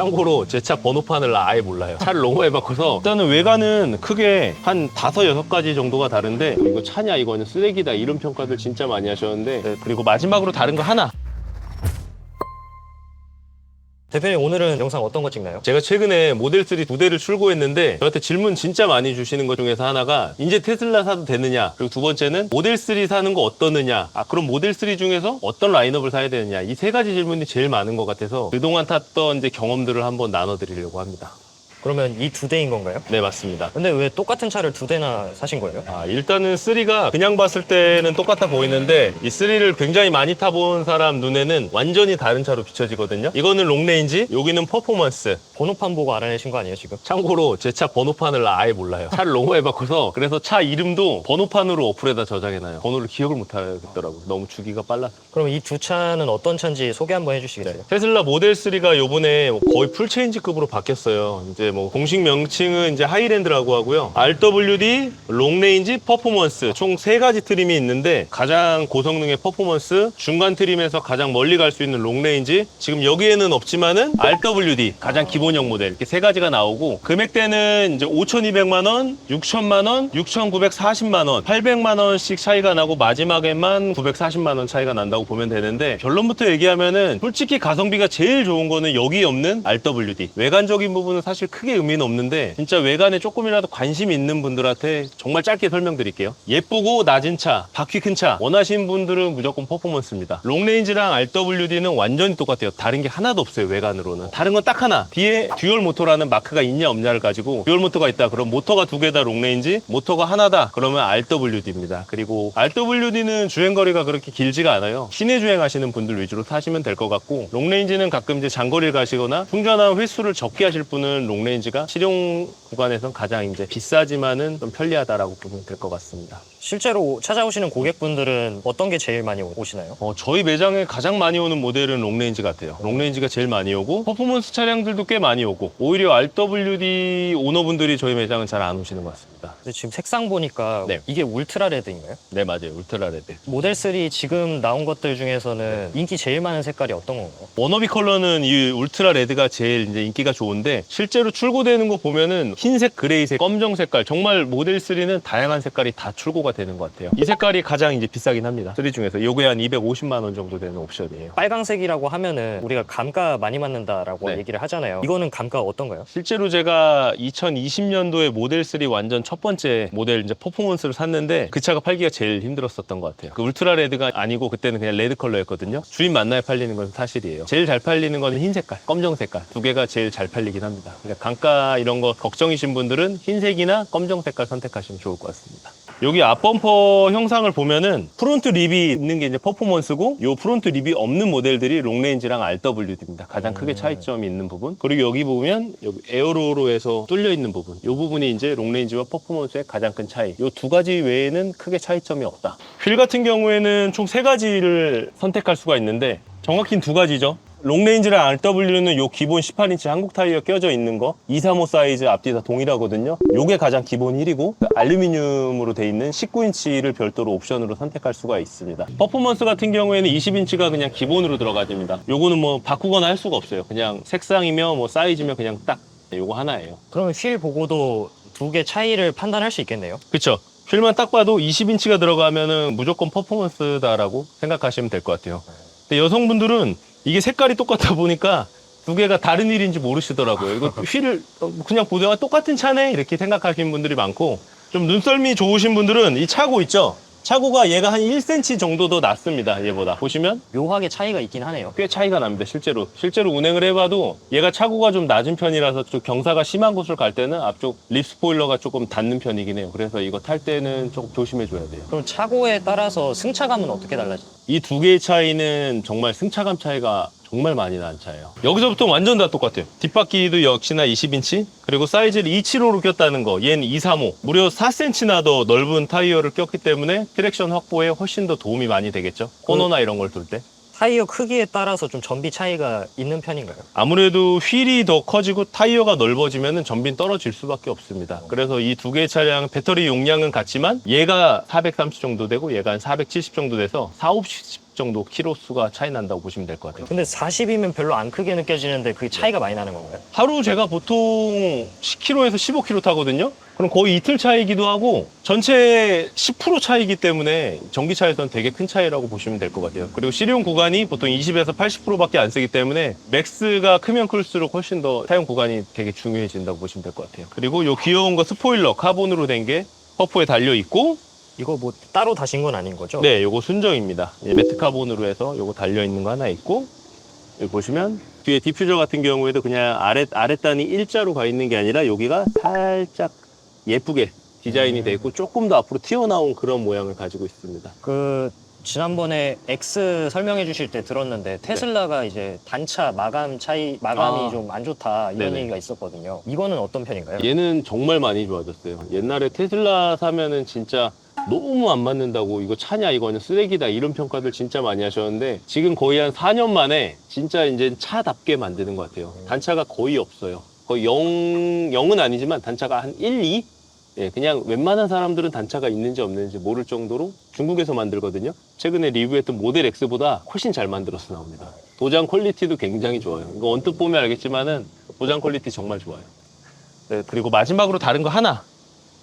참고로 제 차 번호판을 아예 몰라요. 차를 너무 많이 바꿔서 일단은 외관은 크게 한 5, 6가지 정도가 다른데 이거 차냐 이거는 쓰레기다 이런 평가들 진짜 많이 하셨는데 네, 그리고 마지막으로 다른 거 하나 대표님 오늘은 영상 어떤 거 찍나요? 제가 최근에 모델3 2대를 출고했는데 저한테 질문 진짜 많이 주시는 것 중에서 하나가 이제 테슬라 사도 되느냐 그리고 두 번째는 모델3 사는 거 어떠느냐 그럼 모델3 중에서 어떤 라인업을 사야 되느냐 이 세 가지 질문이 제일 많은 것 같아서 그동안 탔던 이제 경험들을 한번 나눠드리려고 합니다. 그러면 이 2대인 건가요? 네 맞습니다. 근데 왜 똑같은 차를 2대나 사신 거예요? 일단은 3가 그냥 봤을 때는 똑같아 보이는데 이 3를 굉장히 많이 타본 사람 눈에는 완전히 다른 차로 비춰지거든요. 이거는 롱레인지, 여기는 퍼포먼스. 번호판 보고 알아내신 거 아니에요 지금? 참고로 제 차 번호판을 아예 몰라요. 차를 너무 많이 바꿔서 그래서 차 이름도 번호판으로 어플에다 저장해놔요. 번호를 기억을 못 하겠더라고요. 너무 주기가 빨라서. 그럼 이 두 차는 어떤 차인지 소개 한번 해주시겠어요? 테슬라 모델 3가 요번에 거의 풀체인지급으로 바뀌었어요. 이제 뭐 공식 명칭은 이제 하이랜드라고 하고요. RWD, 롱레인지, 퍼포먼스 총 3가지 트림이 있는데 가장 고성능의 퍼포먼스, 중간 트림에서 가장 멀리 갈 수 있는 롱레인지, 지금 여기에는 없지만은 RWD 가장 기본형 모델 이렇게 3가지가 나오고 금액대는 이제 5,200만 원, 6,000만 원, 6,940만 원, 800만 원씩 차이가 나고 마지막에만 940만 원 차이가 난다고 보면 되는데 결론부터 얘기하면은 솔직히 가성비가 제일 좋은 거는 여기 없는 RWD. 외관적인 부분은 사실 크게 의미는 없는데 진짜 외관에 조금이라도 관심 있는 분들한테 정말 짧게 설명드릴게요. 예쁘고 낮은 차, 바퀴 큰 차 원하시는 분들은 무조건 퍼포먼스입니다. 롱레인지랑 RWD는 완전히 똑같아요. 다른 게 하나도 없어요. 외관으로는. 다른 건 딱 하나. 뒤에 듀얼 모터라는 마크가 있냐 없냐를 가지고 듀얼 모터가 있다. 그럼 모터가 2개다 롱레인지, 모터가 하나다. 그러면 RWD입니다. 그리고 RWD는 주행거리가 그렇게 길지가 않아요. 시내 주행하시는 분들 위주로 타시면 될 것 같고 롱레인지는 가끔 이제 장거리를 가시거나 충전한 횟수를 적게 하실 분은 롱레인지가 실용 구간에선 가장 이제 비싸지만은 좀 편리하다라고 보면 될 것 같습니다. 실제로 찾아오시는 고객분들은 어떤 게 제일 많이 오시나요? 저희 매장에 가장 많이 오는 모델은 롱레인지 같아요. 롱레인지가 제일 많이 오고 퍼포먼스 차량들도 꽤 많이 오고 오히려 RWD 오너분들이 저희 매장은 잘 안 오시는 것 같습니다. 근데 지금 색상 보니까 네. 이게 울트라 레드인가요? 네 맞아요. 울트라 레드. 모델 3 지금 나온 것들 중에서는 인기 제일 많은 색깔이 어떤 건가요? 워너비 컬러는 이 울트라 레드가 제일 이제 인기가 좋은데 실제로 출고되는 거 보면은 흰색, 그레이색, 검정 색깔 정말 모델 3는 다양한 색깔이 다 출고가 되는 것 같아요. 이 색깔이 가장 이제 비싸긴 합니다. 3 중에서 요게 한 250만 원 정도 되는 옵션이에요. 빨강색이라고 하면은 우리가 감가 많이 맞는다라고 네. 얘기를 하잖아요. 이거는 감가 어떤가요? 실제로 제가 2020년도에 모델 3 완전 첫 번째 모델 이제 퍼포먼스를 샀는데 그 차가 팔기가 제일 힘들었었던 것 같아요. 그 울트라 레드가 아니고 그때는 그냥 레드 컬러였거든요. 주인 만나야 팔리는 건 사실이에요. 제일 잘 팔리는 건 흰 색깔, 검정 색깔 두 개가 제일 잘 팔리긴 합니다. 그러니까 강가 이런 거 걱정이신 분들은 흰색이나 검정 색깔 선택하시면 좋을 것 같습니다. 여기 앞범퍼 형상을 보면은 프론트 립이 있는 게 이제 퍼포먼스고 요 프론트 립이 없는 모델들이 롱레인지랑 RWD입니다. 가장 크게 차이점이 있는 부분. 그리고 여기 보면 여기 에어로로 해서 뚫려 있는 부분. 요 부분이 이제 롱레인지와 퍼포먼스의 가장 큰 차이. 요 두 가지 외에는 크게 차이점이 없다. 휠 같은 경우에는 총 3가지를 선택할 수가 있는데 정확히는 2가지죠. 롱레인지랑 RW는 요 기본 18인치 한국 타이어 껴져 있는 거 235 사이즈 앞뒤 다 동일하거든요. 요게 가장 기본 휠이고 알루미늄으로 돼 있는 19인치를 별도로 옵션으로 선택할 수가 있습니다. 퍼포먼스 같은 경우에는 20인치가 그냥 기본으로 들어가집니다. 요거는 뭐 바꾸거나 할 수가 없어요. 그냥 색상이며 뭐 사이즈며 그냥 딱 요거 하나예요. 그러면 휠 보고도 두 개 차이를 판단할 수 있겠네요. 그쵸? 휠만 딱 봐도 20인치가 들어가면은 무조건 퍼포먼스다라고 생각하시면 될 것 같아요. 근데 여성분들은 이게 색깔이 똑같다 보니까 두 개가 다른 휠인지 모르시더라고요. 이거 휠을 그냥 보다가 똑같은 차네 이렇게 생각하시는 분들이 많고 좀 눈썰미 좋으신 분들은 이 차고 있죠? 차고가 얘가 한 1cm 정도 더 낮습니다. 얘보다. 보시면 묘하게 차이가 있긴 하네요. 꽤 차이가 납니다. 실제로 운행을 해봐도 얘가 차고가 좀 낮은 편이라서 좀 경사가 심한 곳을 갈 때는 앞쪽 립 스포일러가 조금 닿는 편이긴 해요. 그래서 이거 탈 때는 조금 조심해줘야 돼요. 그럼 차고에 따라서 승차감은 어떻게 달라지죠? 이 두 개의 차이는 정말 승차감 차이가 정말 많이 나는 차예요. 여기서부터 완전 다 똑같아요. 뒷바퀴도 역시나 20인치, 그리고 사이즈를 275로 꼈다는 거, 얘는 235. 무려 4cm나 더 넓은 타이어를 꼈기 때문에 트랙션 확보에 훨씬 더 도움이 많이 되겠죠. 코너나 이런 걸 돌 때. 타이어 크기에 따라서 좀 전비 차이가 있는 편인가요? 아무래도 휠이 더 커지고 타이어가 넓어지면 전비는 떨어질 수밖에 없습니다. 그래서 이 두 개의 차량 배터리 용량은 같지만 얘가 430 정도 되고 얘가 한 470 정도 돼서 4, 50 정도 키로수가 차이 난다고 보시면 될 것 같아요. 근데 40이면 별로 안 크게 느껴지는데 그게 차이가 많이 나는 건가요? 하루 제가 보통 10km에서 15km 타거든요. 그럼 거의 이틀 차이기도 하고 전체 10% 차이기 때문에 전기차에서는 되게 큰 차이라고 보시면 될 것 같아요. 그리고 실용 구간이 보통 20에서 80%밖에 안 쓰기 때문에 맥스가 크면 클수록 훨씬 더 사용 구간이 되게 중요해진다고 보시면 될 것 같아요. 그리고 요 귀여운 거 스포일러 카본으로 된 게 퍼프에 달려 있고, 이거 뭐 따로 다신 건 아닌 거죠? 네, 요거 순정입니다. 매트 카본으로 해서 요거 달려 있는 거 하나 있고, 여기 보시면 뒤에 디퓨저 같은 경우에도 그냥 아랫단이 일자로 가 있는 게 아니라 여기가 살짝 예쁘게 디자인이 돼 있고 조금 더 앞으로 튀어나온 그런 모양을 가지고 있습니다. 그 지난번에 X 설명해 주실 때 들었는데 테슬라가 이제 단차 마감이 좀 안 좋다 이런 네네. 얘기가 있었거든요. 이거는 어떤 편인가요? 얘는 정말 많이 좋아졌어요. 옛날에 테슬라 사면은 진짜 너무 안 맞는다고 이거 차냐 이거는 쓰레기다 이런 평가들 진짜 많이 하셨는데 지금 거의 한 4년 만에 진짜 이제 차답게 만드는 것 같아요. 단차가 거의 없어요. 거의 0은 아니지만 단차가 한 1, 2? 예, 그냥 웬만한 사람들은 단차가 있는지 없는지 모를 정도로 중국에서 만들거든요. 최근에 리뷰했던 모델 X보다 훨씬 잘 만들어서 나옵니다. 도장 퀄리티도 굉장히 좋아요. 이거 언뜻 보면 알겠지만은 도장 퀄리티 정말 좋아요. 네, 그리고 마지막으로 다른 거 하나.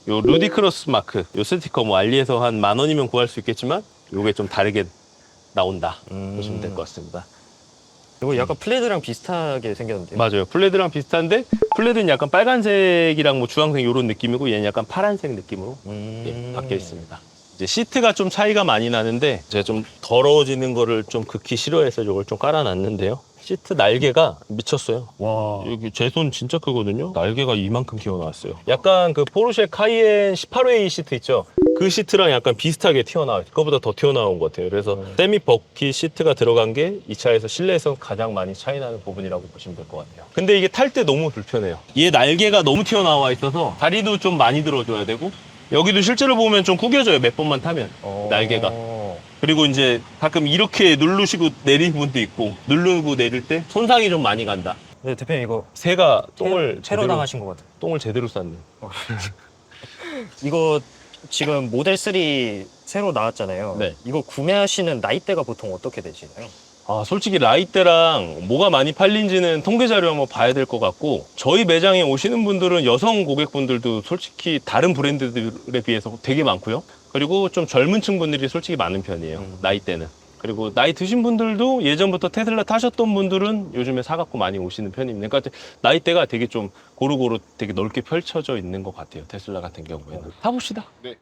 요 루디크로스 마크, 요 스티커 뭐 알리에서 한 10,000원이면 구할 수 있겠지만 요게 좀 다르게 나온다 보시면 될 것 같습니다. 이거 약간 플레드랑 비슷하게 생겼는데요. 맞아요. 플레드랑 비슷한데 플레드는 약간 빨간색이랑 뭐 주황색 이런 느낌이고 얘는 약간 파란색 느낌으로 예, 바뀌어 있습니다. 이제 시트가 좀 차이가 많이 나는데 제가 좀 더러워지는 거를 좀 극히 싫어해서 이걸 좀 깔아놨는데요. 시트 날개가 미쳤어요. 와. 여기 제 손 진짜 크거든요. 날개가 이만큼 튀어나왔어요. 약간 그 포르쉐 카이엔 18회 시트 있죠? 그 시트랑 약간 비슷하게 튀어나와요. 그거보다 더 튀어나온 것 같아요. 그래서 세미 버킷 시트가 들어간 게 이 차에서 실내에서 가장 많이 차이 나는 부분이라고 보시면 될 것 같아요. 근데 이게 탈 때 너무 불편해요. 얘 날개가 너무 튀어나와 있어서 다리도 좀 많이 들어줘야 되고 여기도 실제로 보면 좀 구겨져요. 몇 번만 타면 날개가. 그리고 이제 가끔 이렇게 누르시고 내리는 분도 있고 누르고 내릴 때 손상이 좀 많이 간다. 네, 대표님 이거 새가 똥을 테러 당하신 것 같아요. 똥을 제대로 쌌네. 이거 지금 모델 3 새로 나왔잖아요. 네. 이거 구매하시는 나이대가 보통 어떻게 되시나요? 아, 솔직히 라이대랑 뭐가 많이 팔린지는 통계 자료 한번 봐야 될 것 같고 저희 매장에 오시는 분들은 여성 고객분들도 솔직히 다른 브랜드들에 비해서 되게 많고요. 그리고 좀 젊은 층 분들이 솔직히 많은 편이에요. 나이대는. 그리고 나이 드신 분들도 예전부터 테슬라 타셨던 분들은 요즘에 사갖고 많이 오시는 편입니다. 그러니까 나이대가 되게 좀 고루고루 되게 넓게 펼쳐져 있는 것 같아요. 테슬라 같은 경우에는. 타봅시다. 네.